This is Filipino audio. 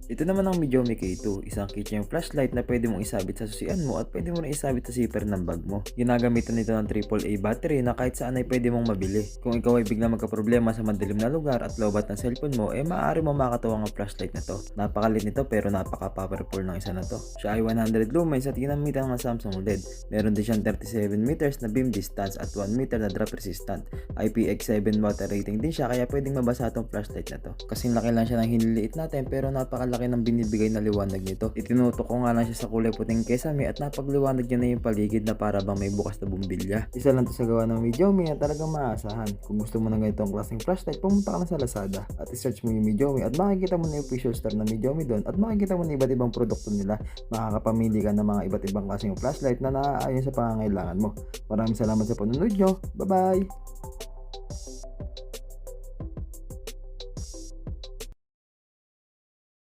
Ito naman ang Midyomi K2, isang kitchen flashlight na pwede mong isabit sa susian mo at pwede mo na isabit sa zipper ng bag mo. Ginagamitan nito ng AAA battery na kahit saan ay pwede mong mabili. Kung ikaw ay biglang magkaproblema sa madilim na lugar at lobat ng cellphone mo, maaari mo makatawang ang flashlight na to. Napakalit nito pero napaka-powerful ng isa na to. Siya ay 100 lumens at ginamitan ng Samsung LED. Meron din siyang 37 meters na beam distance at 1 meter na drop resistant. IPX7 water rating din siya kaya pwedeng mabasa itong flashlight na to. Kasing laki lang siya ng hiniliit natin pero napakalaki ng binibigay na liwanag nito. Itinutok ko nga lang siya sa kulay puting kesame at napagliwanag niya na yung paligid na para bang may bukas na bumbilya. Isa lang to sa gawa ng Midyomi na talagang maasahan. Kung gusto mo ng ganitong klaseng flashlight, pumunta ka na sa Lazada at i-search mo yung Midyomi at makikita mo na yung official store na Midyomi doon at makikita mo na iba't ibang produkto nila. Makakapamili ka ng mga iba't ibang klaseng flashlight na naaayon sa pangangailangan mo. Maraming salamat sa panunod nyo. Bye bye!